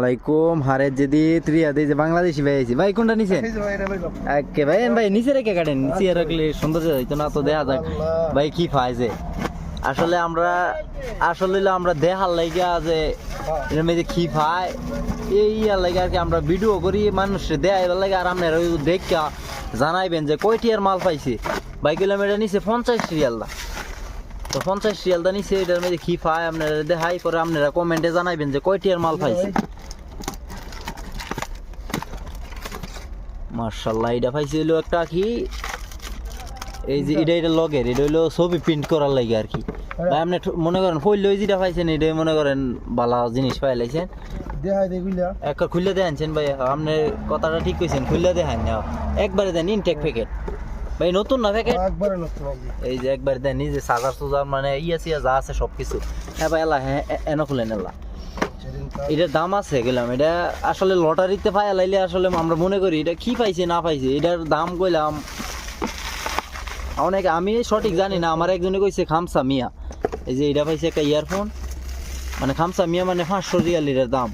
আলাইকুম। হারে যদি ত্রিয়াদি যে বাংলাদেশি ভাই আইছি ভাই, কোনটা নিছেন? একে ভাই ভাই নিচে রেখে কাটেন, নিচে রাখলে সুন্দর যাইতো না তো, দেখা যাক ভাই কি পাইছে। আসলে আমরা দেখার লাইগা যে এর মধ্যে কি পায় এই লাগে আর কি, আমরা ভিডিও করি মানুষের দেখাইবার লাগে, আর আপনারা দেখা জানাইবেন যে কয়টি আর মাল পাইছে। ভাই কিলোমিটার নিচে 50 রিয়াল দা, তো 50 রিয়াল দা নিচে, এটার মধ্যে কি পায় আপনারা দেখাই, পরে আপনারা কমেন্টে জানাইবেন যে কয়টি আর মাল পাইছে। মার্শাল্লাহ, এটা পাইছে হইলো একটা কি, এই যে এটা লগের, এটা হইলো ছবি প্রিন্ট করার লাগে আর কি। ভাই আপনি মনে করেন ফইল যেটা পাইছেন, এটাই মনে করেন ভালো জিনিস পাইলাইছেন। একটা খুললে দেখাচ্ছেন ভাই, আপনি কথাটা ঠিক কইছেন, খুললে দেখান না, একবারে দেন ইনটেক প্যাকেট ভাই, নতুন না প্যাকেট, এই যে একবার দেন, নিজে সাজার সুজার মানে সিয়া যা আছে সবকিছু। হ্যাঁ ভাই এলা, হ্যাঁ এনে খুলেন এলা। এটার দাম আছে গেলাম, এটা আসলে লটারিতে পাই লাইলে আসলে আমরা মনে করি এটা কি পাইছে না পাইছে, এটার দাম কইলাম অনেক, আমি সঠিক জানি না। আমার একজনে কইছে খামসা মিয়া, এই যে এটা পাইছে একটা ইয়ারফোন, মানে খামসা মিয়া মানে 500 রিয়াল এটার দাম।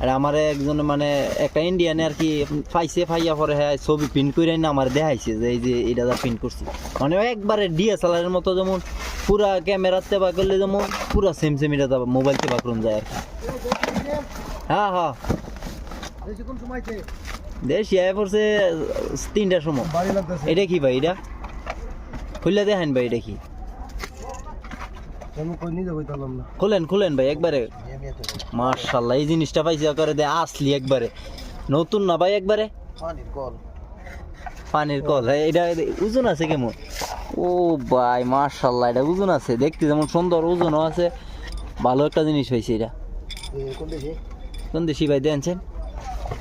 আর আমার একজন মানে একটা ইন্ডিয়ানে আর কি পাইছে, পাইয়া পরে হ্যাঁ ছবি প্রিন্ট করে না আমার দেখাইছে যে এই যে এটা যা প্রিন্ট করছি, মানে একবারে ডিএসএলআর এর মতো, যেমন পুরা ক্যামেরাতে বা করলে যেমন পুরা সেম সেম এটা মোবাইলতে বা করুন যায় আর কি। হ্যাঁ হ্যাঁ, দেশি আয় পড়ছে 3টার সময়। এটা কি ভাই, এটা খুললে দেখেন ভাই, এটা কি খুলেন খুলেন ভাই একবারে। মার্শাল্লাহ, এই জিনিসটা পাইছি করে দে আসলি একবারে নতুন না ভাই, একবারে পানির কল। এটা ওজন আছে কেমন? ও ভাই মার্শাল্লাহ, এটা ওজন আছে, দেখতে যেমন সুন্দর, ওজনও আছে, ভালো একটা জিনিস হয়েছে। এটা কোন দেশি ভাই দেখছেন?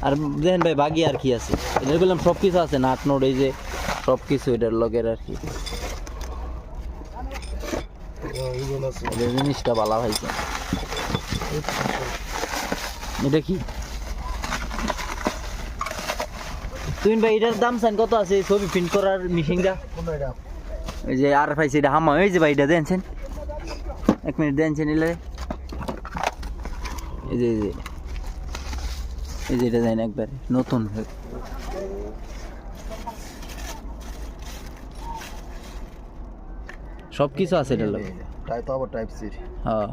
আর দেখেন ভাই বাকি আর কি আছে, এটা বললাম সব কিছু আছে, নাট নোট এই যে সব কিছু এটার লগের আর কি, জিনিসটা ভালো হয়েছে। এটা কি তুই ভাই, এটার দাম চান কত আছে? ছবি প্রিন্ট করার মেশিনটা এই যে আর পাইছে, এটা হামা, এই যে ভাই এটা দেখছেন, 1 মিনিট দেখছেন, এলে এই যে এই যে এটা দেন একবারে নতুন, সব কিছু আছে এটা লাগে। হ্যাঁ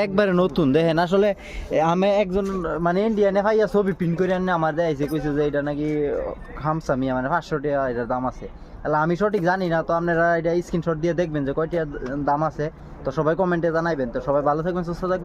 একবারে নতুন দেখেন। আসলে আমি একজন মানে ইন্ডিয়ানে ভাইয়া ছবি প্রিন্ট করে আনে আমার দেখাইছে, কইছে যে এটা নাকি খামসা মিয়া মানে 500 টাকা এটার দাম আছে। তাহলে আমি সঠিক জানি না, তো আপনারা এটা স্ক্রিনশট দিয়ে দেখবেন যে কয়টা দাম আছে, তো সবাই কমেন্টে জানাইবেন। তো সবাই ভালো থাকবেন, সুস্থ থাকবেন।